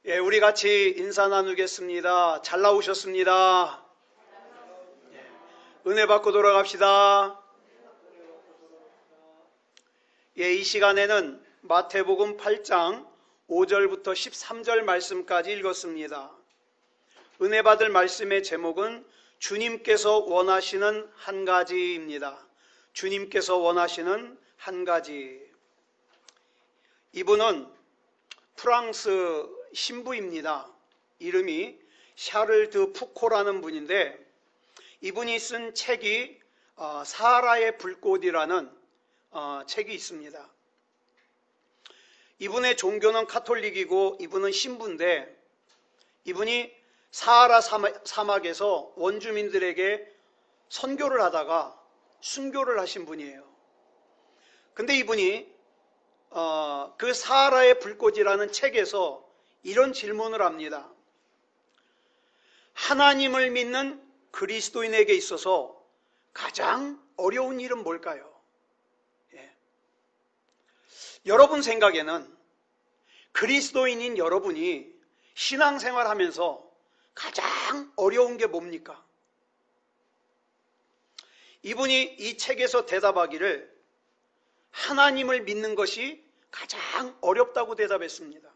예, 우리 같이 인사 나누겠습니다. 잘 나오셨습니다. 은혜 받고 돌아갑시다. 예, 이 시간에는 마태복음 8장 5절부터 13절 말씀까지 읽었습니다. 은혜 받을 말씀의 제목은 주님께서 원하시는 한 가지입니다. 주님께서 원하시는 한 가지. 이분은 프랑스 신부입니다. 이름이 샤를 드 푸코라는 분인데, 이분이 쓴 책이 사하라의 불꽃이라는 책이 있습니다. 이분의 종교는 카톨릭이고 이분은 신부인데, 이분이 사하라 사막에서 원주민들에게 선교를 하다가 순교를 하신 분이에요. 근데 이분이 그 사하라의 불꽃이라는 책에서 이런 질문을 합니다. 하나님을 믿는 그리스도인에게 있어서 가장 어려운 일은 뭘까요? 예. 여러분 생각에는 그리스도인인 여러분이 신앙생활 하면서 가장 어려운 게 뭡니까? 이분이 이 책에서 대답하기를 하나님을 믿는 것이 가장 어렵다고 대답했습니다.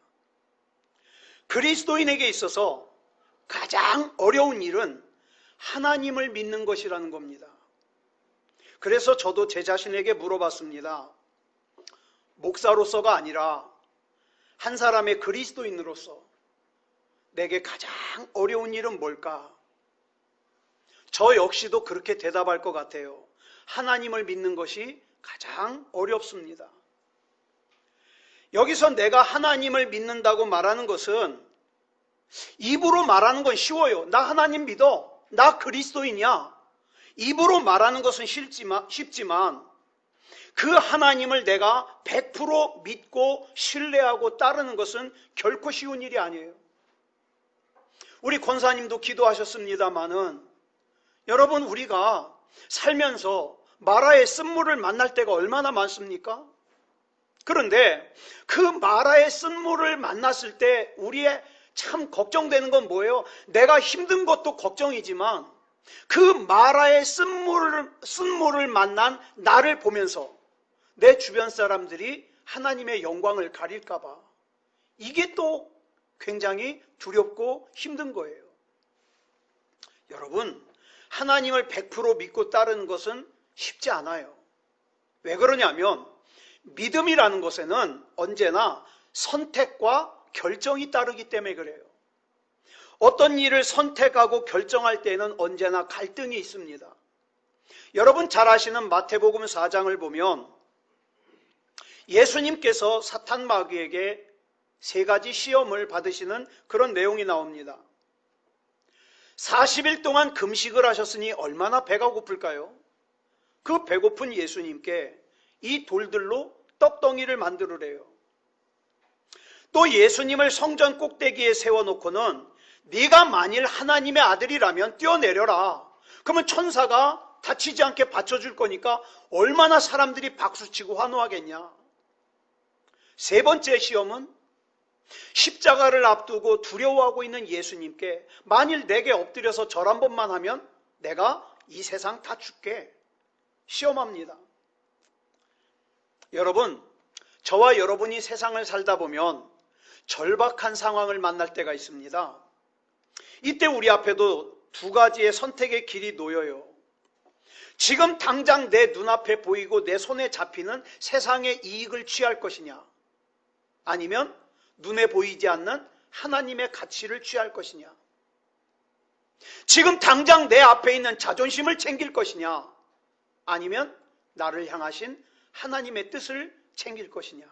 그리스도인에게 있어서 가장 어려운 일은 하나님을 믿는 것이라는 겁니다. 그래서 저도 제 자신에게 물어봤습니다. 목사로서가 아니라 한 사람의 그리스도인으로서 내게 가장 어려운 일은 뭘까? 저 역시도 그렇게 대답할 것 같아요. 하나님을 믿는 것이 가장 어렵습니다. 여기서 내가 하나님을 믿는다고 말하는 것은 입으로 말하는 건 쉬워요. 나 하나님 믿어. 나 그리스도인이야. 입으로 말하는 것은 쉽지만 그 하나님을 내가 100% 믿고 신뢰하고 따르는 것은 결코 쉬운 일이 아니에요. 우리 권사님도 기도하셨습니다마는 여러분, 우리가 살면서 마라의 쓴물을 만날 때가 얼마나 많습니까? 그런데 그 마라의 쓴물을 만났을 때 우리의 참 걱정되는 건 뭐예요? 내가 힘든 것도 걱정이지만 그 마라의 쓴물을 만난 나를 보면서 내 주변 사람들이 하나님의 영광을 가릴까 봐, 이게 또 굉장히 두렵고 힘든 거예요. 여러분, 하나님을 100% 믿고 따르는 것은 쉽지 않아요. 왜 그러냐면 믿음이라는 것에는 언제나 선택과 결정이 따르기 때문에 그래요. 어떤 일을 선택하고 결정할 때는 언제나 갈등이 있습니다. 여러분 잘 아시는 마태복음 4장을 보면 예수님께서 사탄 마귀에게 3가지 시험을 받으시는 그런 내용이 나옵니다. 40일 동안 금식을 하셨으니 얼마나 배가 고플까요? 그 배고픈 예수님께 이 돌들로 떡덩이를 만들으래요. 또 예수님을 성전 꼭대기에 세워놓고는 네가 만일 하나님의 아들이라면 뛰어내려라. 그러면 천사가 다치지 않게 받쳐줄 거니까 얼마나 사람들이 박수치고 환호하겠냐. 3번째 시험은 십자가를 앞두고 두려워하고 있는 예수님께 만일 내게 엎드려서 절 한 번만 하면 내가 이 세상 다 줄게. 시험합니다. 여러분, 저와 여러분이 세상을 살다 보면 절박한 상황을 만날 때가 있습니다. 이때 우리 앞에도 2가지의 선택의 길이 놓여요. 지금 당장 내 눈앞에 보이고 내 손에 잡히는 세상의 이익을 취할 것이냐, 아니면 눈에 보이지 않는 하나님의 가치를 취할 것이냐, 지금 당장 내 앞에 있는 자존심을 챙길 것이냐, 아니면 나를 향하신 하나님의 뜻을 챙길 것이냐.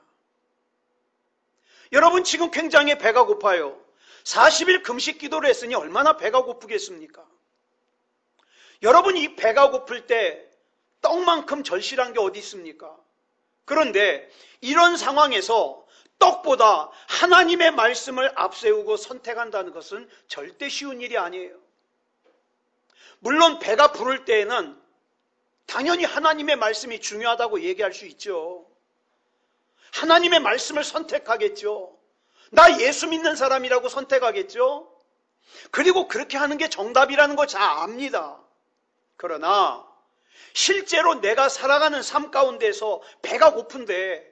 여러분, 지금 굉장히 배가 고파요. 40일 금식 기도를 했으니 얼마나 배가 고프겠습니까? 여러분, 이 배가 고플 때 떡만큼 절실한 게 어디 있습니까? 그런데 이런 상황에서 떡보다 하나님의 말씀을 앞세우고 선택한다는 것은 절대 쉬운 일이 아니에요. 물론 배가 부를 때에는 당연히 하나님의 말씀이 중요하다고 얘기할 수 있죠. 하나님의 말씀을 선택하겠죠. 나 예수 믿는 사람이라고 선택하겠죠? 그리고 그렇게 하는 게 정답이라는 거 잘 압니다. 그러나 실제로 내가 살아가는 삶 가운데서 배가 고픈데,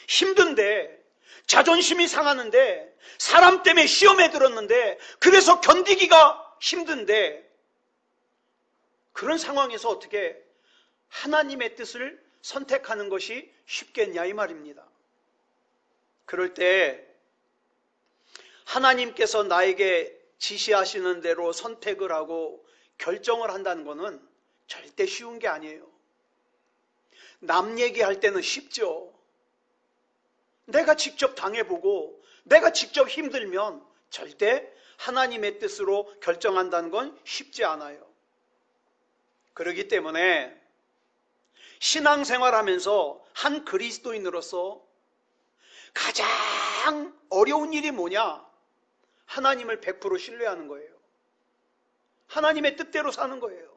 힘든데, 자존심이 상하는데, 사람 때문에 시험에 들었는데, 그래서 견디기가 힘든데, 그런 상황에서 어떻게 하나님의 뜻을 선택하는 것이 쉽겠냐 이 말입니다. 그럴 때 하나님께서 나에게 지시하시는 대로 선택을 하고 결정을 한다는 것은 절대 쉬운 게 아니에요. 남 얘기할 때는 쉽죠. 내가 직접 당해보고 내가 직접 힘들면 절대 하나님의 뜻으로 결정한다는 건 쉽지 않아요. 그렇기 때문에 신앙생활하면서 한 그리스도인으로서 가장 어려운 일이 뭐냐? 하나님을 100% 신뢰하는 거예요. 하나님의 뜻대로 사는 거예요.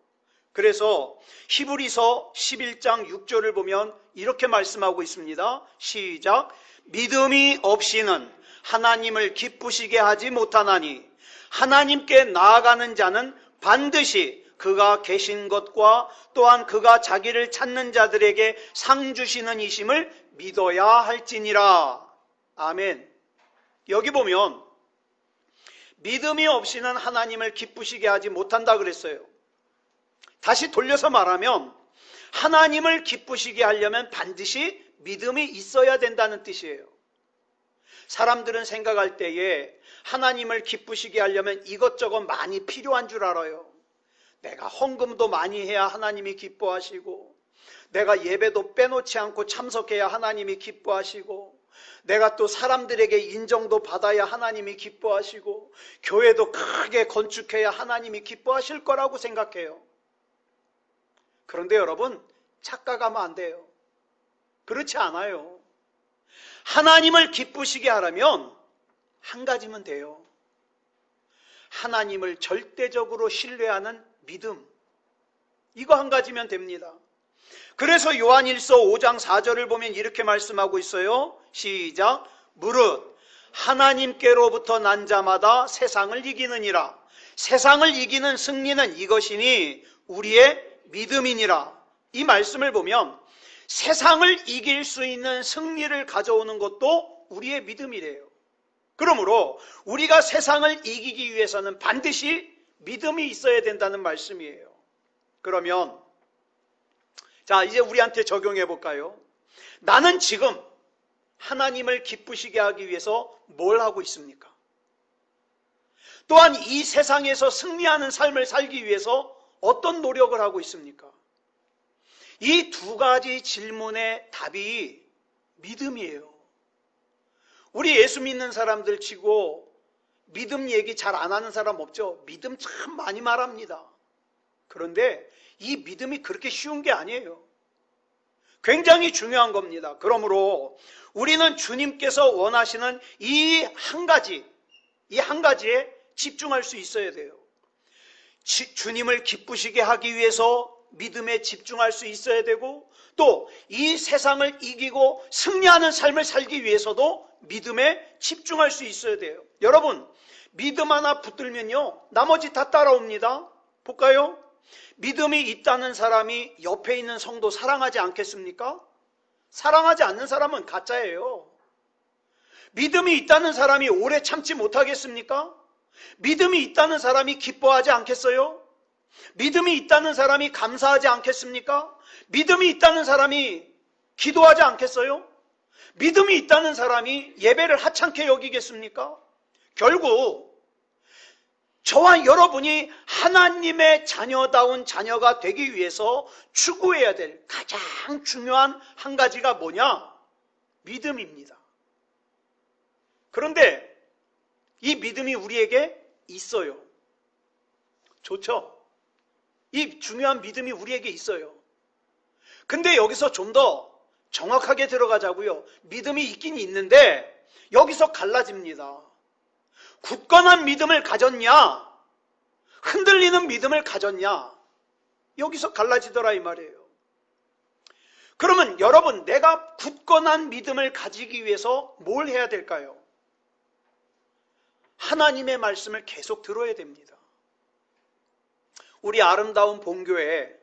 그래서 히브리서 11장 6절을 보면 이렇게 말씀하고 있습니다. 시작. 믿음이 없이는 하나님을 기쁘시게 하지 못하나니 하나님께 나아가는 자는 반드시 그가 계신 것과 또한 그가 자기를 찾는 자들에게 상 주시는 이심을 믿어야 할지니라. 아멘. 여기 보면 믿음이 없이는 하나님을 기쁘시게 하지 못한다 그랬어요. 다시 돌려서 말하면 하나님을 기쁘시게 하려면 반드시 믿음이 있어야 된다는 뜻이에요. 사람들은 생각할 때에 하나님을 기쁘시게 하려면 이것저것 많이 필요한 줄 알아요. 내가 헌금도 많이 해야 하나님이 기뻐하시고, 내가 예배도 빼놓지 않고 참석해야 하나님이 기뻐하시고, 내가 또 사람들에게 인정도 받아야 하나님이 기뻐하시고, 교회도 크게 건축해야 하나님이 기뻐하실 거라고 생각해요. 그런데 여러분, 착각하면 안 돼요. 그렇지 않아요. 하나님을 기쁘시게 하려면 한 가지면 돼요. 하나님을 절대적으로 신뢰하는 믿음. 이거 한 가지면 됩니다. 그래서 요한일서 5장 4절을 보면 이렇게 말씀하고 있어요. 시작. 무릇 하나님께로부터 난 자마다 세상을 이기느니라. 세상을 이기는 승리는 이것이니 우리의 믿음이니라. 이 말씀을 보면 세상을 이길 수 있는 승리를 가져오는 것도 우리의 믿음이래요. 그러므로 우리가 세상을 이기기 위해서는 반드시 믿음이 있어야 된다는 말씀이에요. 그러면 자, 이제 우리한테 적용해 볼까요? 나는 지금 하나님을 기쁘시게 하기 위해서 뭘 하고 있습니까? 또한 이 세상에서 승리하는 삶을 살기 위해서 어떤 노력을 하고 있습니까? 이 두 가지 질문의 답이 믿음이에요. 우리 예수 믿는 사람들 치고 믿음 얘기 잘 안 하는 사람 없죠? 믿음 참 많이 말합니다. 그런데 이 믿음이 그렇게 쉬운 게 아니에요. 굉장히 중요한 겁니다. 그러므로 우리는 주님께서 원하시는 이 한 가지에 집중할 수 있어야 돼요. 주님을 기쁘시게 하기 위해서 믿음에 집중할 수 있어야 되고, 또 이 세상을 이기고 승리하는 삶을 살기 위해서도 믿음에 집중할 수 있어야 돼요. 여러분, 믿음 하나 붙들면요 나머지 다 따라옵니다. 볼까요? 믿음이 있다는 사람이 옆에 있는 성도 사랑하지 않겠습니까? 사랑하지 않는 사람은 가짜예요. 믿음이 있다는 사람이 오래 참지 못하겠습니까? 믿음이 있다는 사람이 기뻐하지 않겠어요? 믿음이 있다는 사람이 감사하지 않겠습니까? 믿음이 있다는 사람이 기도하지 않겠어요? 믿음이 있다는 사람이 예배를 하찮게 여기겠습니까? 결국 저와 여러분이 하나님의 자녀다운 자녀가 되기 위해서 추구해야 될 가장 중요한 한 가지가 뭐냐? 믿음입니다. 그런데 이 믿음이 우리에게 있어요. 좋죠? 이 중요한 믿음이 우리에게 있어요. 근데 여기서 좀 더 정확하게 들어가자고요. 믿음이 있긴 있는데 여기서 갈라집니다. 굳건한 믿음을 가졌냐? 흔들리는 믿음을 가졌냐? 여기서 갈라지더라 이 말이에요. 그러면 여러분, 내가 굳건한 믿음을 가지기 위해서 뭘 해야 될까요? 하나님의 말씀을 계속 들어야 됩니다. 우리 아름다운 본교회,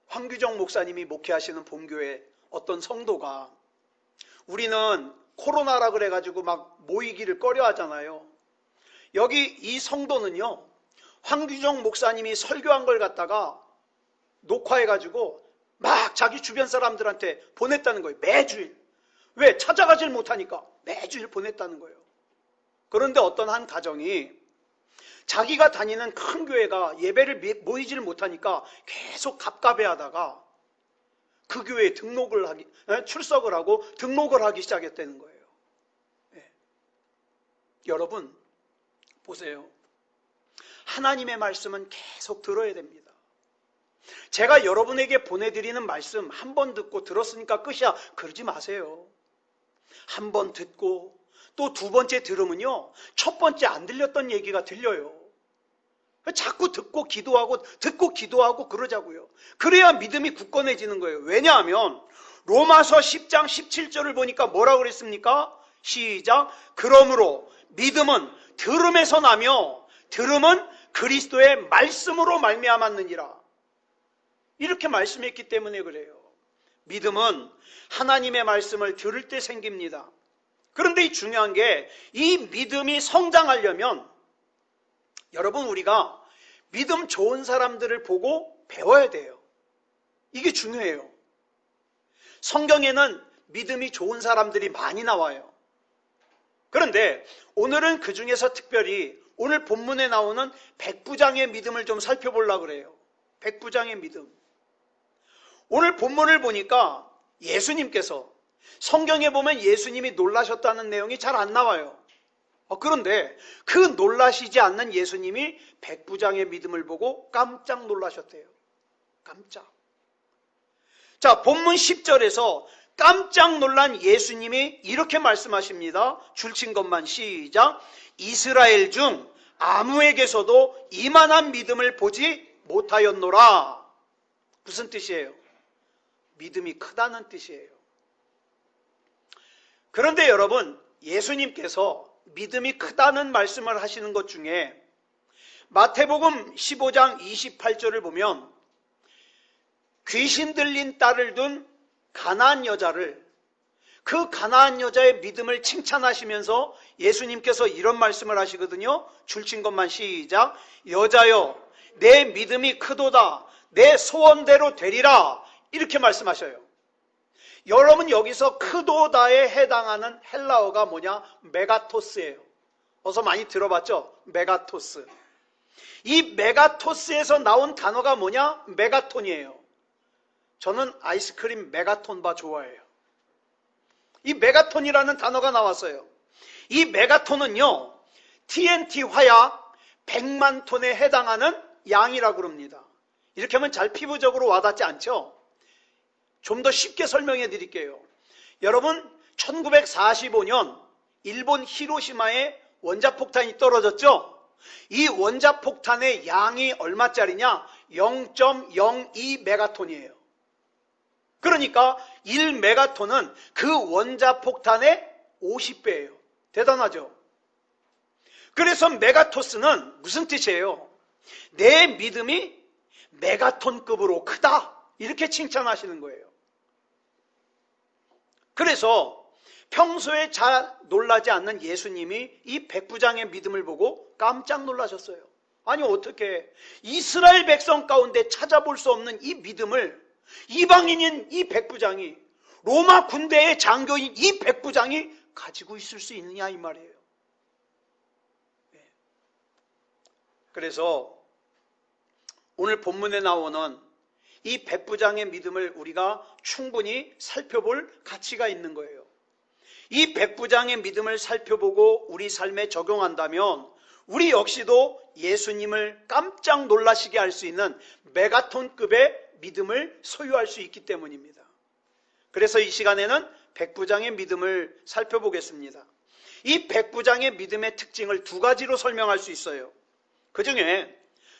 황규정 목사님이 목회하시는 본교회 어떤 성도가, 우리는 코로나라 그래가지고 막 모이기를 꺼려 하잖아요. 여기 이 성도는요, 황규정 목사님이 설교한 걸 갖다가 녹화해가지고 막 자기 주변 사람들한테 보냈다는 거예요. 매주일. 왜? 찾아가질 못하니까 매주일 보냈다는 거예요. 그런데 어떤 한 가정이 자기가 다니는 큰 교회가 예배를 모이질 못하니까 계속 갑갑해하다가 그 교회에 출석을 하고 등록을 하기 시작했다는 거예요. 네. 여러분 보세요. 하나님의 말씀은 계속 들어야 됩니다. 제가 여러분에게 보내드리는 말씀 한 번 듣고 들었으니까 끝이야, 그러지 마세요. 한 번 듣고 또 두 번째 들으면요, 첫 번째 안 들렸던 얘기가 들려요. 자꾸 듣고 기도하고 그러자고요. 그래야 믿음이 굳건해지는 거예요. 왜냐하면 로마서 10장 17절을 보니까 뭐라고 그랬습니까? 시작. 그러므로 믿음은 들음에서 나며 들음은 그리스도의 말씀으로 말미암았느니라. 이렇게 말씀했기 때문에 그래요. 믿음은 하나님의 말씀을 들을 때 생깁니다. 그런데 이 중요한 게, 이 믿음이 성장하려면 여러분, 우리가 믿음 좋은 사람들을 보고 배워야 돼요. 이게 중요해요. 성경에는 믿음이 좋은 사람들이 많이 나와요. 그런데 오늘은 그 중에서 특별히 오늘 본문에 나오는 백부장의 믿음을 좀 살펴보려고 그래요. 백부장의 믿음. 오늘 본문을 보니까 예수님께서, 성경에 보면 예수님이 놀라셨다는 내용이 잘 안 나와요. 그런데 그 놀라시지 않는 예수님이 백부장의 믿음을 보고 깜짝 놀라셨대요. 깜짝. 자, 본문 10절에서 깜짝 놀란 예수님이 이렇게 말씀하십니다. 줄친 것만 시작. 이스라엘 중 아무에게서도 이만한 믿음을 보지 못하였노라. 무슨 뜻이에요? 믿음이 크다는 뜻이에요. 그런데 여러분, 예수님께서 믿음이 크다는 말씀을 하시는 것 중에 마태복음 15장 28절을 보면 귀신 들린 딸을 둔 가나안 여자를, 그 가나안 여자의 믿음을 칭찬하시면서 예수님께서 이런 말씀을 하시거든요. 줄친 것만 시작. 여자여, 내 믿음이 크도다. 내 소원대로 되리라. 이렇게 말씀하셔요. 여러분, 여기서 크도다에 해당하는 헬라어가 뭐냐? 메가토스예요. 어서 많이 들어봤죠? 메가토스. 이 메가토스에서 나온 단어가 뭐냐? 메가톤이에요. 저는 아이스크림 메가톤바 좋아해요. 이 메가톤이라는 단어가 나왔어요. 이 메가톤은요, TNT 화약 100만 톤에 해당하는 양이라고 그럽니다. 이렇게 하면 잘 피부적으로 와닿지 않죠? 좀 더 쉽게 설명해 드릴게요. 여러분, 1945년 일본 히로시마에 원자폭탄이 떨어졌죠? 이 원자폭탄의 양이 얼마짜리냐? 0.02 메가톤이에요. 그러니까 1메가톤은 그 원자폭탄의 50배예요. 대단하죠? 그래서 메가토스는 무슨 뜻이에요? 내 믿음이 메가톤급으로 크다. 이렇게 칭찬하시는 거예요. 그래서 평소에 잘 놀라지 않는 예수님이 이 백부장의 믿음을 보고 깜짝 놀라셨어요. 아니, 어떻게 이스라엘 백성 가운데 찾아볼 수 없는 이 믿음을 이방인인 이 백부장이, 로마 군대의 장교인 이 백부장이 가지고 있을 수 있느냐, 이 말이에요. 그래서 오늘 본문에 나오는 이 백부장의 믿음을 우리가 충분히 살펴볼 가치가 있는 거예요. 이 백부장의 믿음을 살펴보고 우리 삶에 적용한다면 우리 역시도 예수님을 깜짝 놀라시게 할 수 있는 메가톤급의 믿음을 소유할 수 있기 때문입니다. 그래서 이 시간에는 백부장의 믿음을 살펴보겠습니다. 이 백부장의 믿음의 특징을 두 가지로 설명할 수 있어요. 그 중에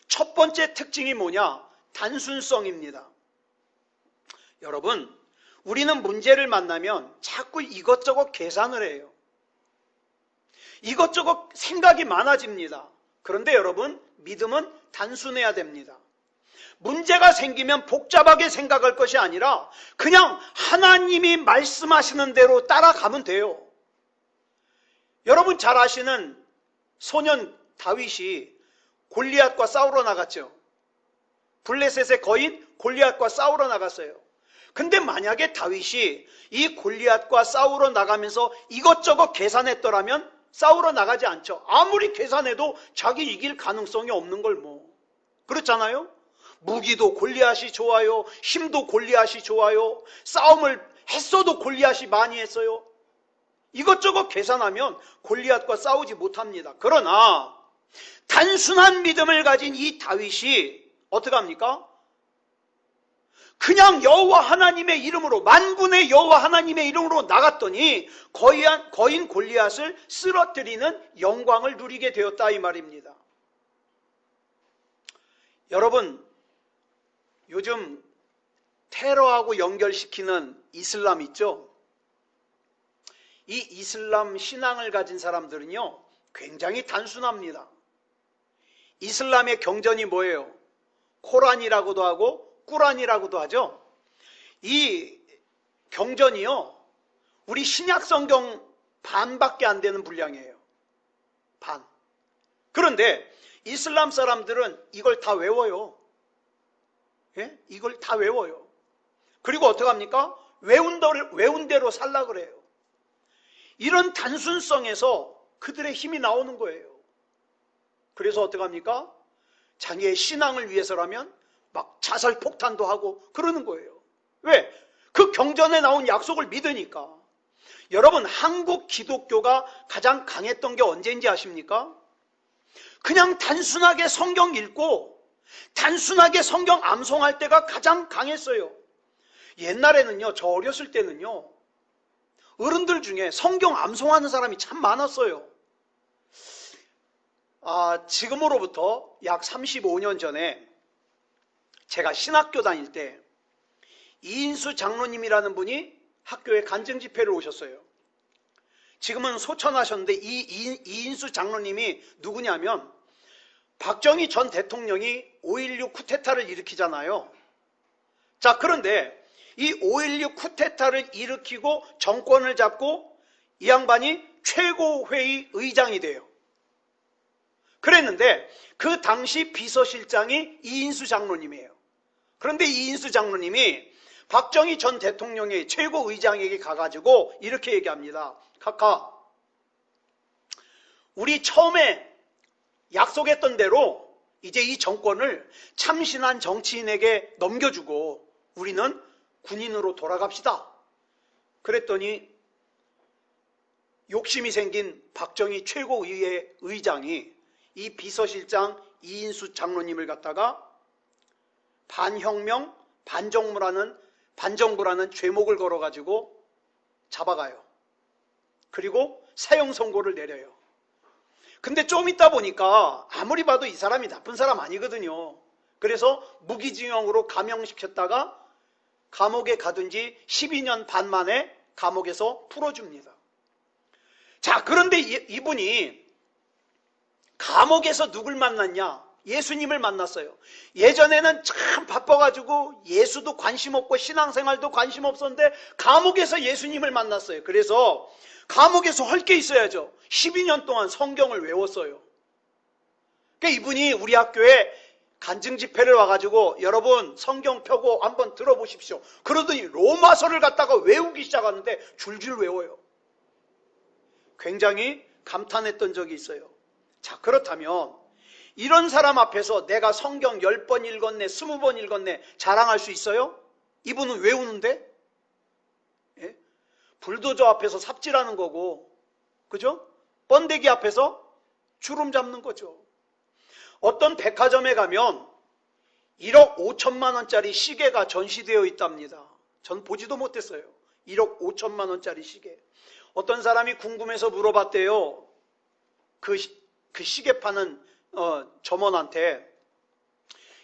첫 번째 특징이 뭐냐? 단순성입니다. 여러분, 우리는 문제를 만나면 자꾸 이것저것 계산을 해요. 이것저것 생각이 많아집니다. 그런데 여러분, 믿음은 단순해야 됩니다. 문제가 생기면 복잡하게 생각할 것이 아니라 그냥 하나님이 말씀하시는 대로 따라가면 돼요. 여러분 잘 아시는 소년 다윗이 골리앗과 싸우러 나갔죠. 블레셋의 거인 골리앗과 싸우러 나갔어요. 근데 만약에 다윗이 이 골리앗과 싸우러 나가면서 이것저것 계산했더라면 싸우러 나가지 않죠. 아무리 계산해도 자기 이길 가능성이 없는 걸 뭐. 그렇잖아요? 무기도 골리앗이 좋아요. 힘도 골리앗이 좋아요. 싸움을 했어도 골리앗이 많이 했어요. 이것저것 계산하면 골리앗과 싸우지 못합니다. 그러나 단순한 믿음을 가진 이 다윗이 어떻게 합니까? 그냥 여호와 하나님의 이름으로, 만군의 여호와 하나님의 이름으로 나갔더니 거인 골리앗을 쓰러뜨리는 영광을 누리게 되었다 이 말입니다. 여러분, 요즘 테러하고 연결시키는 이슬람 있죠? 이 이슬람 신앙을 가진 사람들은요, 굉장히 단순합니다. 이슬람의 경전이 뭐예요? 코란이라고도 하고 꾸란이라고도 하죠. 이 경전이요, 우리 신약 성경 반밖에 안 되는 분량이에요. 반. 그런데 이슬람 사람들은 이걸 다 외워요. 예? 이걸 다 외워요. 그리고 어떻게 합니까? 외운 대로 살라 그래요. 이런 단순성에서 그들의 힘이 나오는 거예요. 그래서 어떻게 합니까? 자기의 신앙을 위해서라면 막 자살 폭탄도 하고 그러는 거예요. 왜? 그 경전에 나온 약속을 믿으니까. 여러분, 한국 기독교가 가장 강했던 게 언제인지 아십니까? 그냥 단순하게 성경 읽고 단순하게 성경 암송할 때가 가장 강했어요. 옛날에는요, 저 어렸을 때는요, 어른들 중에 성경 암송하는 사람이 참 많았어요. 지금으로부터 약 35년 전에 제가 신학교 다닐 때 이인수 장로님이라는 분이 학교에 간증 집회를 오셨어요. 지금은 소천하셨는데 이인수 장로님이 누구냐면 박정희 전 대통령이 5.16 쿠데타를 일으키잖아요. 자, 그런데 이 5.16 쿠데타를 일으키고 정권을 잡고 이 양반이 최고회의 의장이 돼요. 그랬는데 그 당시 비서실장이 이인수 장로님이에요. 그런데 이인수 장로님이 박정희 전 대통령의 최고의장에게 가가지고 이렇게 얘기합니다. 카카, 우리 처음에 약속했던 대로 이제 이 정권을 참신한 정치인에게 넘겨주고 우리는 군인으로 돌아갑시다. 그랬더니 욕심이 생긴 박정희 최고의회 의장이 이 비서실장 이인수 장로님을 갖다가 반혁명, 반정부라는 죄목을 걸어가지고 잡아가요. 그리고 사형 선고를 내려요. 근데 좀 있다 보니까 아무리 봐도 이 사람이 나쁜 사람 아니거든요. 그래서 무기징역으로 감형시켰다가 감옥에 가둔 지 12년 반 만에 감옥에서 풀어줍니다. 자, 그런데 이분이 감옥에서 누굴 만났냐? 예수님을 만났어요. 예전에는 참 바빠가지고 예수도 관심 없고 신앙생활도 관심 없었는데 감옥에서 예수님을 만났어요. 그래서 감옥에서 할 게 있어야죠. 12년 동안 성경을 외웠어요. 그러니까 이분이 우리 학교에 간증 집회를 와가지고 여러분 성경 펴고 한번 들어보십시오. 그러더니 로마서를 갖다가 외우기 시작하는데 줄줄 외워요. 굉장히 감탄했던 적이 있어요. 자, 그렇다면 이런 사람 앞에서 내가 성경 10번 읽었네, 20번 읽었네 자랑할 수 있어요? 이분은 외우는데? 예? 불도저 앞에서 삽질하는 거고, 그죠? 번데기 앞에서 주름 잡는 거죠. 어떤 백화점에 가면 1억 5천만 원짜리 시계가 전시되어 있답니다. 전 보지도 못했어요. 1억 5천만 원짜리 시계. 어떤 사람이 궁금해서 물어봤대요. 그 시계 파는 점원한테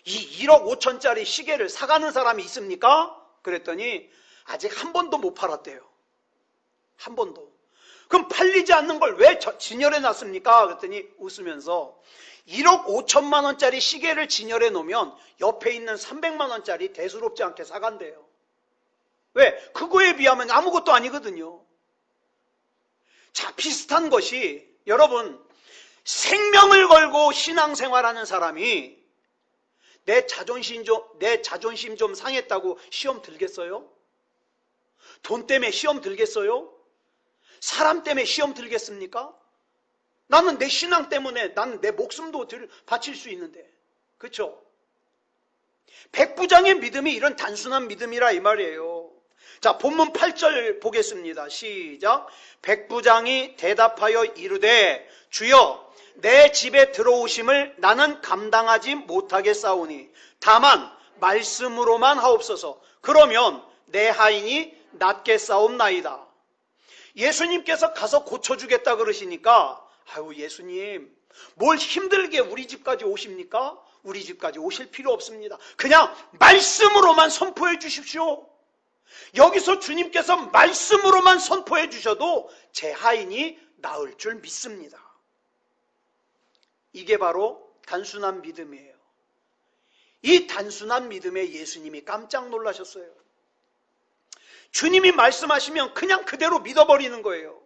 이 1억 5천짜리 시계를 사가는 사람이 있습니까? 그랬더니 아직 한 번도 못 팔았대요. 한 번도. 그럼 팔리지 않는 걸 왜 진열해 놨습니까? 그랬더니 웃으면서 1억 5천만 원짜리 시계를 진열해 놓으면 옆에 있는 300만 원짜리 대수롭지 않게 사간대요. 왜? 그거에 비하면 아무것도 아니거든요. 자, 비슷한 것이 여러분, 생명을 걸고 신앙생활하는 사람이 내 자존심 좀 상했다고 시험 들겠어요? 돈 때문에 시험 들겠어요? 사람 때문에 시험 들겠습니까? 나는 내 신앙 때문에 나는 내 목숨도 바칠 수 있는데. 그렇죠? 백부장의 믿음이 이런 단순한 믿음이라 이 말이에요. 자, 본문 8절 보겠습니다. 시작. 백부장이 대답하여 이르되 주여 내 집에 들어오심을 나는 감당하지 못하겠사오니 다만 말씀으로만 하옵소서. 그러면 내 하인이 낫겠사옵나이다. 예수님께서 가서 고쳐주겠다 그러시니까 아유 예수님 뭘 힘들게 우리 집까지 오십니까? 우리 집까지 오실 필요 없습니다. 그냥 말씀으로만 선포해 주십시오. 여기서 주님께서 말씀으로만 선포해 주셔도 제 하인이 나을 줄 믿습니다. 이게 바로 단순한 믿음이에요. 이 단순한 믿음에 예수님이 깜짝 놀라셨어요. 주님이 말씀하시면 그냥 그대로 믿어버리는 거예요.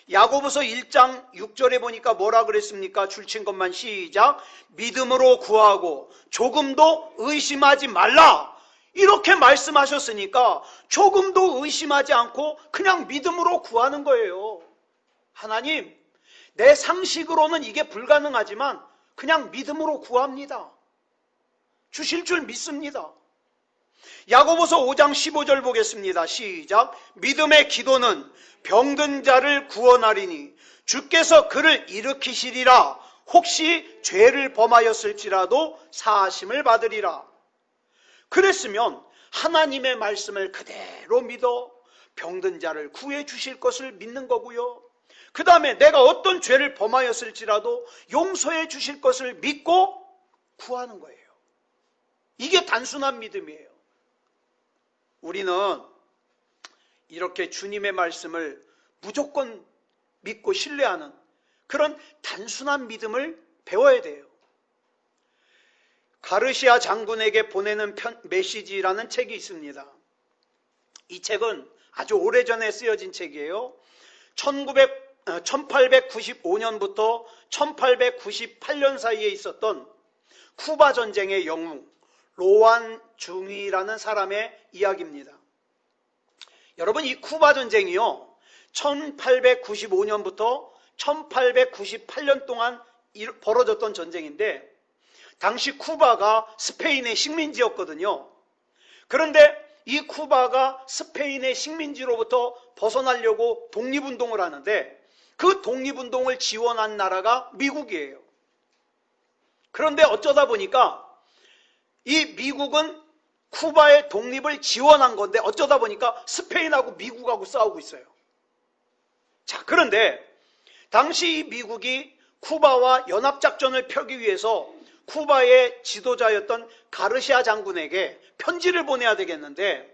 야고보서 1장 6절에 보니까 뭐라 그랬습니까? 줄친 것만 시작. 믿음으로 구하고 조금도 의심하지 말라. 이렇게 말씀하셨으니까 조금도 의심하지 않고 그냥 믿음으로 구하는 거예요. 하나님, 내 상식으로는 이게 불가능하지만 그냥 믿음으로 구합니다. 주실 줄 믿습니다. 야고보서 5장 15절 보겠습니다. 시작. 믿음의 기도는 병든 자를 구원하리니 주께서 그를 일으키시리라. 혹시 죄를 범하였을지라도 사하심을 받으리라. 그랬으면 하나님의 말씀을 그대로 믿어 병든 자를 구해 주실 것을 믿는 거고요. 그 다음에 내가 어떤 죄를 범하였을지라도 용서해 주실 것을 믿고 구하는 거예요. 이게 단순한 믿음이에요. 우리는 이렇게 주님의 말씀을 무조건 믿고 신뢰하는 그런 단순한 믿음을 배워야 돼요. 가르시아 장군에게 보내는 메시지라는 책이 있습니다. 이 책은 아주 오래전에 쓰여진 책이에요. 1895년부터 1898년 사이에 있었던 쿠바 전쟁의 영웅 로안 중이라는 사람의 이야기입니다. 여러분, 이 쿠바 전쟁이요 1895년부터 1898년 동안 벌어졌던 전쟁인데 당시 쿠바가 스페인의 식민지였거든요. 그런데 이 쿠바가 스페인의 식민지로부터 벗어나려고 독립운동을 하는데 그 독립운동을 지원한 나라가 미국이에요. 그런데 어쩌다 보니까 이 미국은 쿠바의 독립을 지원한 건데 어쩌다 보니까 스페인하고 미국하고 싸우고 있어요. 자, 그런데 당시 이 미국이 쿠바와 연합작전을 펴기 위해서 쿠바의 지도자였던 가르시아 장군에게 편지를 보내야 되겠는데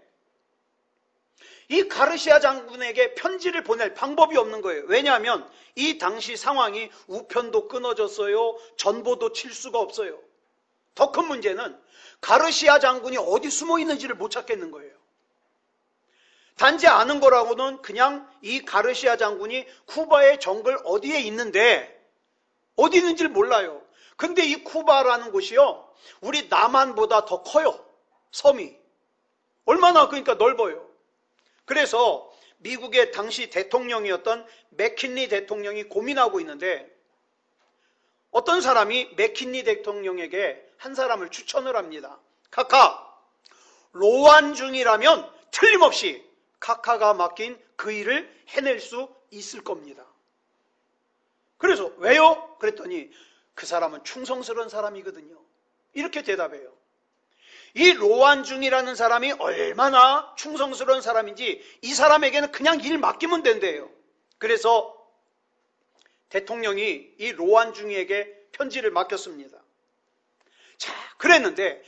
이 가르시아 장군에게 편지를 보낼 방법이 없는 거예요. 왜냐하면 이 당시 상황이 우편도 끊어졌어요. 전보도 칠 수가 없어요. 더 큰 문제는 가르시아 장군이 어디 숨어 있는지를 못 찾겠는 거예요. 단지 아는 거라고는 그냥 이 가르시아 장군이 쿠바의 정글 어디에 있는데 어디 있는지를 몰라요. 근데 이 쿠바라는 곳이요 우리 남한보다 더 커요. 섬이 얼마나 그러니까 넓어요. 그래서 미국의 당시 대통령이었던 맥킨리 대통령이 고민하고 있는데 어떤 사람이 맥킨리 대통령에게 한 사람을 추천을 합니다. 카카, 로안 중이라면 틀림없이 카카가 맡긴 그 일을 해낼 수 있을 겁니다. 그래서 왜요? 그랬더니 그 사람은 충성스러운 사람이거든요. 이렇게 대답해요. 이 로안 중이라는 사람이 얼마나 충성스러운 사람인지 이 사람에게는 그냥 일 맡기면 된대요. 그래서 대통령이 이 로안 중이에게 편지를 맡겼습니다. 자, 그랬는데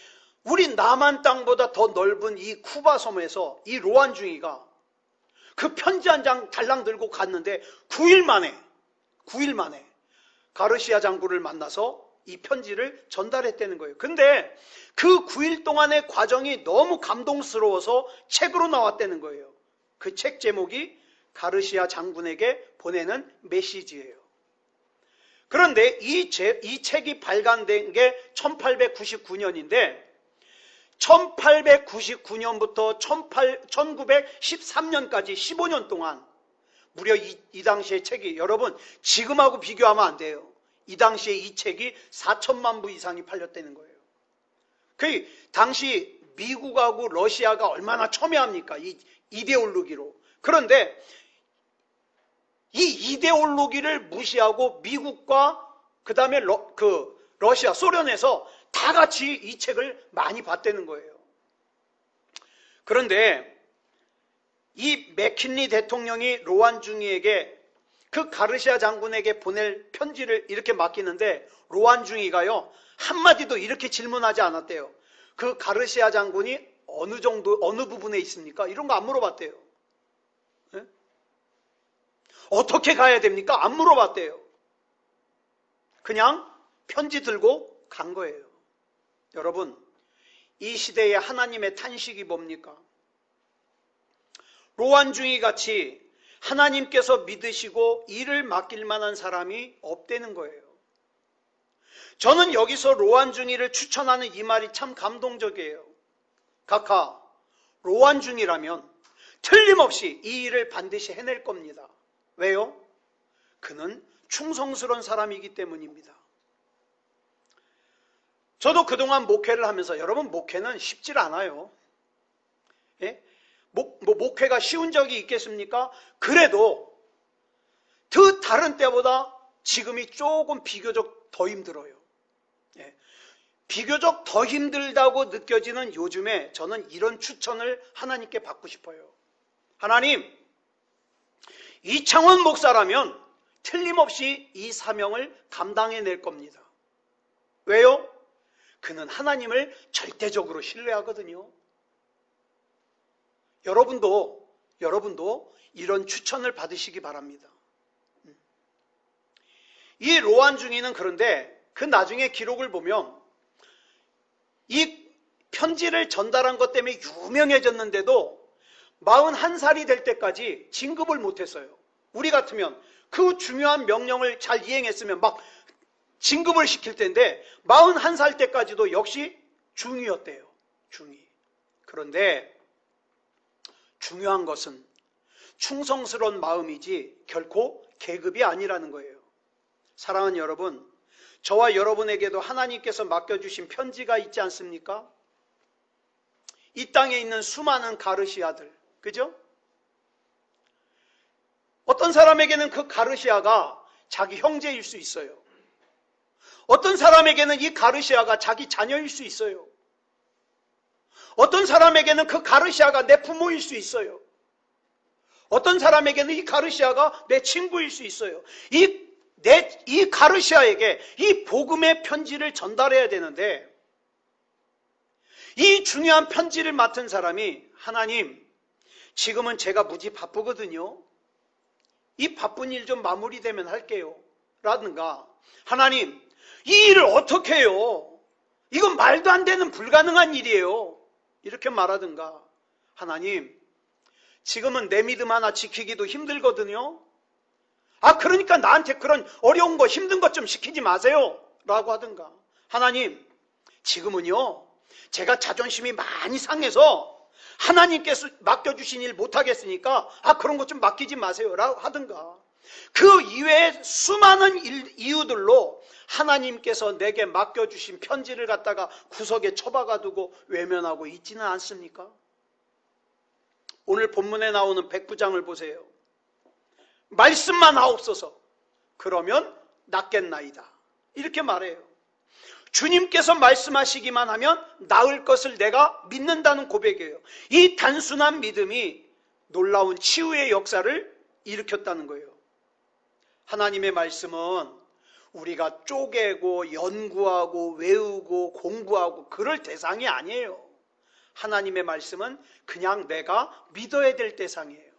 우리 남한 땅보다 더 넓은 이 쿠바 섬에서 이 로안 중이가 그 편지 한 장 달랑 들고 갔는데 9일 만에 가르시아 장군을 만나서 이 편지를 전달했다는 거예요. 근데 그 9일 동안의 과정이 너무 감동스러워서 책으로 나왔다는 거예요. 그 책 제목이 가르시아 장군에게 보내는 메시지예요. 그런데 이 책이 발간된 게 1899년인데 1899년부터 1913년까지 15년 동안 무려 이 당시의 책이, 여러분 지금하고 비교하면 안 돼요. 이 당시에 이 책이 4천만 부 이상이 팔렸다는 거예요. 그 당시 미국하고 러시아가 얼마나 첨예합니까? 이 이데올로기로. 그런데 이 이데올로기를 무시하고 미국과 그 다음에 러시아, 소련에서 다 같이 이 책을 많이 봤다는 거예요. 그런데 이 맥킨리 대통령이 로안 중이에게 그 가르시아 장군에게 보낼 편지를 이렇게 맡기는데 로안 중이가요 한마디도 이렇게 질문하지 않았대요. 그 가르시아 장군이 어느 부분에 있습니까? 이런 거 안 물어봤대요. 네? 어떻게 가야 됩니까? 안 물어봤대요. 그냥 편지 들고 간 거예요. 여러분, 이 시대의 하나님의 탄식이 뭡니까? 로안 중이 같이 하나님께서 믿으시고 일을 맡길 만한 사람이 없다는 거예요. 저는 여기서 로안 중이를 추천하는 이 말이 참 감동적이에요. 각하, 로안 중이라면 틀림없이 이 일을 반드시 해낼 겁니다. 왜요? 그는 충성스러운 사람이기 때문입니다. 저도 그동안 목회를 하면서, 여러분 목회는 쉽지 않아요. 예? 목회가 쉬운 적이 있겠습니까? 그래도 그 다른 때보다 지금이 조금 비교적 더 힘들어요. 예. 비교적 더 힘들다고 느껴지는 요즘에 저는 이런 추천을 하나님께 받고 싶어요. 하나님, 이창원 목사라면 틀림없이 이 사명을 감당해낼 겁니다. 왜요? 그는 하나님을 절대적으로 신뢰하거든요. 여러분도 이런 추천을 받으시기 바랍니다. 이 로안 중이는 그런데 그 나중에 기록을 보면 이 편지를 전달한 것 때문에 유명해졌는데도 41살이 될 때까지 진급을 못했어요. 우리 같으면 그 중요한 명령을 잘 이행했으면 막 진급을 시킬 텐데 41살 때까지도 역시 중위였대요. 중위. 그런데 중요한 것은 충성스러운 마음이지 결코 계급이 아니라는 거예요. 사랑하는 여러분, 저와 여러분에게도 하나님께서 맡겨주신 편지가 있지 않습니까? 이 땅에 있는 수많은 가르시아들, 그죠? 어떤 사람에게는 그 가르시아가 자기 형제일 수 있어요. 어떤 사람에게는 이 가르시아가 자기 자녀일 수 있어요. 어떤 사람에게는 그 가르시아가 내 부모일 수 있어요. 어떤 사람에게는 이 가르시아가 내 친구일 수 있어요. 이 가르시아에게 이 복음의 편지를 전달해야 되는데 이 중요한 편지를 맡은 사람이 하나님, 지금은 제가 무지 바쁘거든요. 이 바쁜 일 좀 마무리되면 할게요. 라든가 하나님, 이 일을 어떻게 해요? 이건 말도 안 되는 불가능한 일이에요. 이렇게 말하든가 하나님, 지금은 내 믿음 하나 지키기도 힘들거든요. 그러니까 나한테 그런 어려운 거 힘든 것 좀 시키지 마세요. 라고 하든가 하나님, 지금은요 제가 자존심이 많이 상해서 하나님께서 맡겨주신 일 못하겠으니까 그런 것 좀 맡기지 마세요. 라고 하든가 그 이외에 수많은 이유들로 하나님께서 내게 맡겨주신 편지를 갖다가 구석에 처박아두고 외면하고 있지는 않습니까? 오늘 본문에 나오는 백부장을 보세요. 말씀만 하옵소서. 그러면 낫겠나이다. 이렇게 말해요. 주님께서 말씀하시기만 하면 나을 것을 내가 믿는다는 고백이에요. 이 단순한 믿음이 놀라운 치유의 역사를 일으켰다는 거예요. 하나님의 말씀은 우리가 쪼개고 연구하고 외우고 공부하고 그럴 대상이 아니에요. 하나님의 말씀은 그냥 내가 믿어야 될 대상이에요.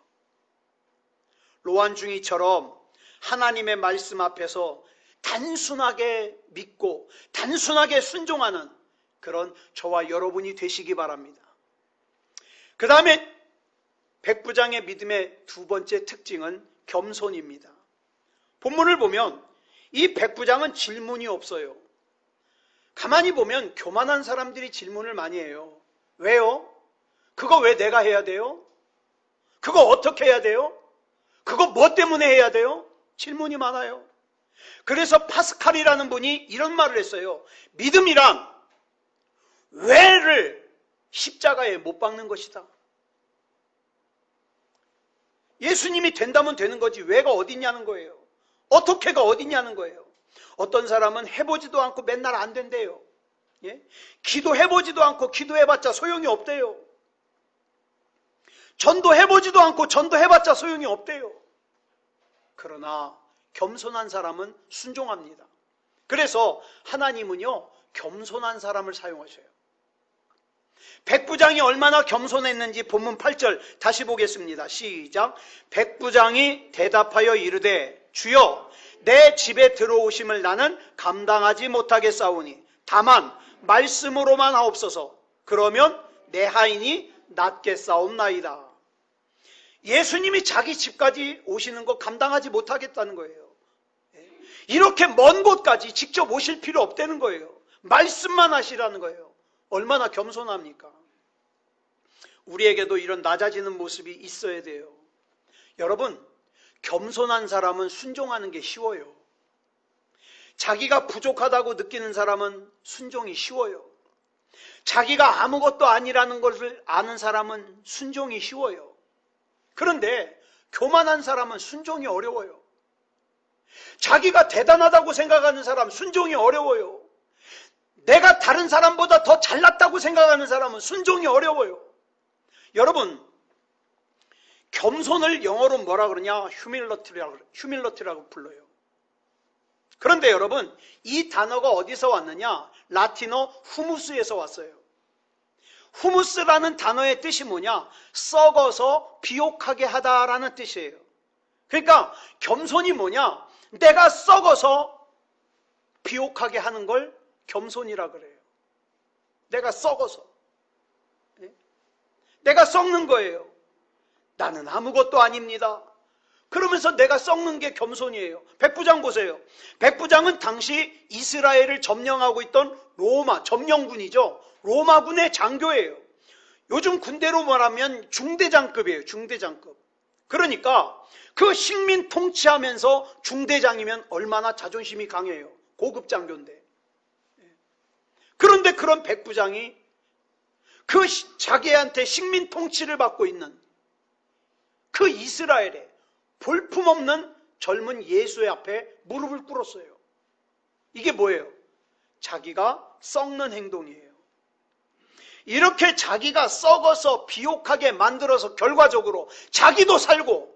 로안중이처럼 하나님의 말씀 앞에서 단순하게 믿고 단순하게 순종하는 그런 저와 여러분이 되시기 바랍니다. 그 다음에 백부장의 믿음의 두 번째 특징은 겸손입니다. 본문을 보면 이 백부장은 질문이 없어요. 가만히 보면 교만한 사람들이 질문을 많이 해요. 왜요? 그거 왜 내가 해야 돼요? 그거 어떻게 해야 돼요? 그거 뭐 때문에 해야 돼요? 질문이 많아요. 그래서 파스칼이라는 분이 이런 말을 했어요. 믿음이란 왜를 십자가에 못 박는 것이다. 예수님이 된다면 되는 거지 왜가 어딨냐는 거예요. 어떻게가 어딨냐는 거예요. 어떤 사람은 해보지도 않고 맨날 안 된대요. 예? 기도해보지도 않고 기도해봤자 소용이 없대요. 전도해보지도 않고 전도해봤자 소용이 없대요. 그러나 겸손한 사람은 순종합니다. 그래서 하나님은요 겸손한 사람을 사용하셔요. 백부장이 얼마나 겸손했는지 본문 8절 다시 보겠습니다. 시작. 백부장이 대답하여 이르되 주여 내 집에 들어오심을 나는 감당하지 못하겠사오니 다만 말씀으로만 하옵소서. 그러면 내 하인이 낫겠사옵나이다. 예수님이 자기 집까지 오시는 거 감당하지 못하겠다는 거예요. 이렇게 먼 곳까지 직접 오실 필요 없다는 거예요. 말씀만 하시라는 거예요. 얼마나 겸손합니까? 우리에게도 이런 낮아지는 모습이 있어야 돼요. 여러분, 겸손한 사람은 순종하는 게 쉬워요. 자기가 부족하다고 느끼는 사람은 순종이 쉬워요. 자기가 아무것도 아니라는 것을 아는 사람은 순종이 쉬워요. 그런데 교만한 사람은 순종이 어려워요. 자기가 대단하다고 생각하는 사람 순종이 어려워요. 내가 다른 사람보다 더 잘났다고 생각하는 사람은 순종이 어려워요. 여러분, 겸손을 영어로 뭐라 그러냐? 휴밀러티라고 불러요. 그런데 여러분, 이 단어가 어디서 왔느냐? 라틴어 후무스에서 왔어요. 후무스라는 단어의 뜻이 뭐냐? 썩어서 비옥하게 하다라는 뜻이에요. 그러니까 겸손이 뭐냐? 내가 썩어서 비옥하게 하는 걸 겸손이라 그래요. 내가 썩어서. 내가 썩는 거예요. 나는 아무것도 아닙니다. 그러면서 내가 썩는 게 겸손이에요. 백부장 보세요. 백부장은 당시 이스라엘을 점령하고 있던 로마, 점령군이죠. 로마군의 장교예요. 요즘 군대로 말하면 중대장급이에요. 중대장급. 그러니까 그 식민 통치하면서 중대장이면 얼마나 자존심이 강해요. 고급 장교인데. 그런데 그런 백부장이 그 자기한테 식민 통치를 받고 있는 그 이스라엘에 볼품없는 젊은 예수의 앞에 무릎을 꿇었어요. 이게 뭐예요? 자기가 썩는 행동이에요. 이렇게 자기가 썩어서 비옥하게 만들어서 결과적으로 자기도 살고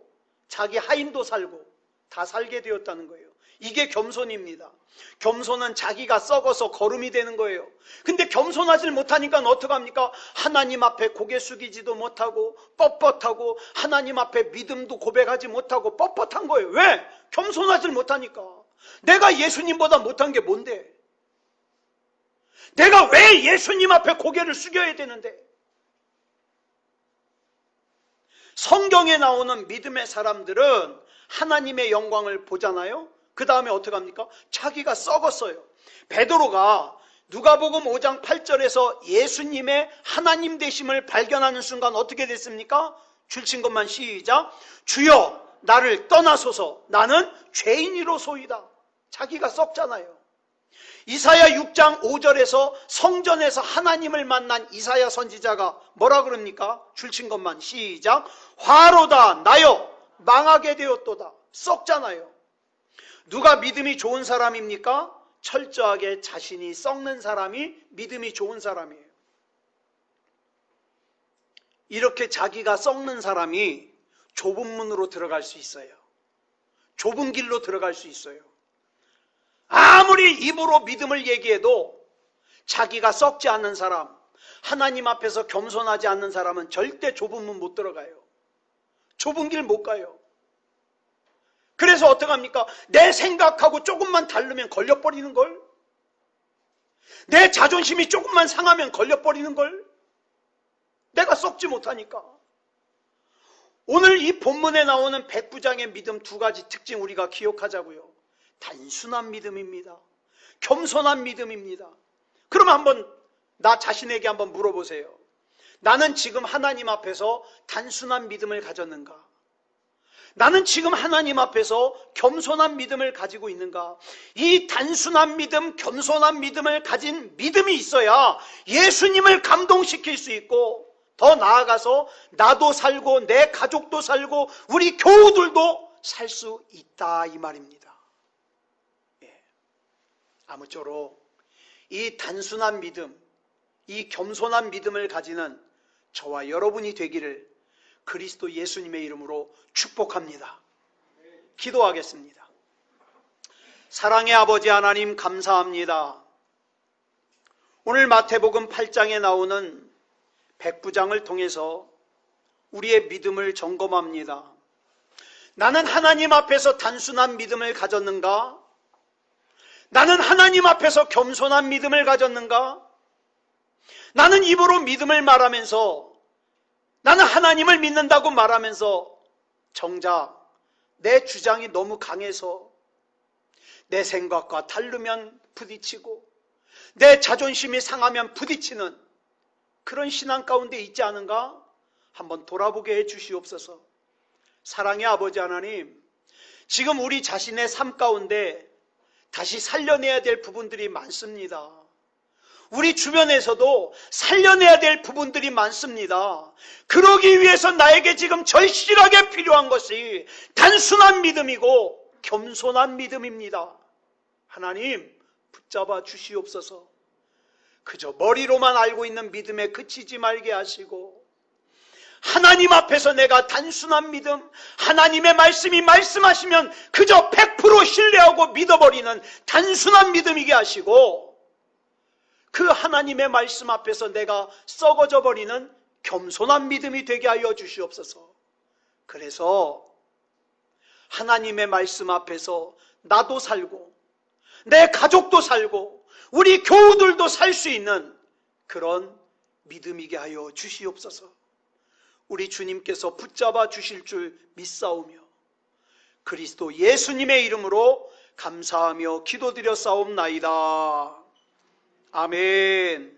자기 하인도 살고 다 살게 되었다는 거예요. 이게 겸손입니다. 겸손은 자기가 썩어서 거름이 되는 거예요. 근데 겸손하지 못하니까 어떡합니까? 하나님 앞에 고개 숙이지도 못하고 뻣뻣하고 하나님 앞에 믿음도 고백하지 못하고 뻣뻣한 거예요. 왜? 겸손하지 못하니까. 내가 예수님보다 못한 게 뭔데? 내가 왜 예수님 앞에 고개를 숙여야 되는데? 성경에 나오는 믿음의 사람들은 하나님의 영광을 보잖아요. 그 다음에 어떻게 합니까? 자기가 썩었어요. 베드로가 누가복음 5장 8절에서 예수님의 하나님 되심을 발견하는 순간 어떻게 됐습니까? 줄친 것만 시작. 주여 나를 떠나소서 나는 죄인이로소이다. 자기가 썩잖아요. 이사야 6장 5절에서 성전에서 하나님을 만난 이사야 선지자가 뭐라 그럽니까? 줄친 것만 시작. 화로다 나여 망하게 되었도다. 썩잖아요. 누가 믿음이 좋은 사람입니까? 철저하게 자신이 썩는 사람이 믿음이 좋은 사람이에요. 이렇게 자기가 썩는 사람이 좁은 문으로 들어갈 수 있어요. 좁은 길로 들어갈 수 있어요. 아무리 입으로 믿음을 얘기해도 자기가 썩지 않는 사람, 하나님 앞에서 겸손하지 않는 사람은 절대 좁은 문 못 들어가요. 좁은 길 못 가요. 그래서 어떡합니까? 내 생각하고 조금만 다르면 걸려버리는 걸? 내 자존심이 조금만 상하면 걸려버리는 걸? 내가 썩지 못하니까. 오늘 이 본문에 나오는 백부장의 믿음 두 가지 특징 우리가 기억하자고요. 단순한 믿음입니다. 겸손한 믿음입니다. 그럼 한번 나 자신에게 한번 물어보세요. 나는 지금 하나님 앞에서 단순한 믿음을 가졌는가? 나는 지금 하나님 앞에서 겸손한 믿음을 가지고 있는가? 이 단순한 믿음, 겸손한 믿음을 가진 믿음이 있어야 예수님을 감동시킬 수 있고, 더 나아가서 나도 살고 내 가족도 살고 우리 교우들도 살 수 있다, 이 말입니다. 예. 아무쪼록 이 단순한 믿음, 이 겸손한 믿음을 가지는 저와 여러분이 되기를 그리스도 예수님의 이름으로 축복합니다. 기도하겠습니다. 사랑의 아버지 하나님, 감사합니다. 오늘 마태복음 8장에 나오는 백부장을 통해서 우리의 믿음을 점검합니다. 나는 하나님 앞에서 단순한 믿음을 가졌는가? 나는 하나님 앞에서 겸손한 믿음을 가졌는가? 나는 입으로 믿음을 말하면서, 나는 하나님을 믿는다고 말하면서 정작 내 주장이 너무 강해서 내 생각과 다르면 부딪히고 내 자존심이 상하면 부딪히는 그런 신앙 가운데 있지 않은가? 한번 돌아보게 해 주시옵소서. 사랑의 아버지 하나님, 지금 우리 자신의 삶 가운데 다시 살려내야 될 부분들이 많습니다. 우리 주변에서도 살려내야 될 부분들이 많습니다. 그러기 위해서 나에게 지금 절실하게 필요한 것이 단순한 믿음이고 겸손한 믿음입니다. 하나님, 붙잡아 주시옵소서. 그저 머리로만 알고 있는 믿음에 그치지 말게 하시고, 하나님 앞에서 내가 단순한 믿음, 하나님의 말씀이 말씀하시면 그저 100% 신뢰하고 믿어버리는 단순한 믿음이게 하시고, 그 하나님의 말씀 앞에서 내가 썩어져 버리는 겸손한 믿음이 되게 하여 주시옵소서. 그래서 하나님의 말씀 앞에서 나도 살고 내 가족도 살고 우리 교우들도 살 수 있는 그런 믿음이게 하여 주시옵소서. 우리 주님께서 붙잡아 주실 줄 믿사오며 그리스도 예수님의 이름으로 감사하며 기도드려 싸움나이다. 아멘.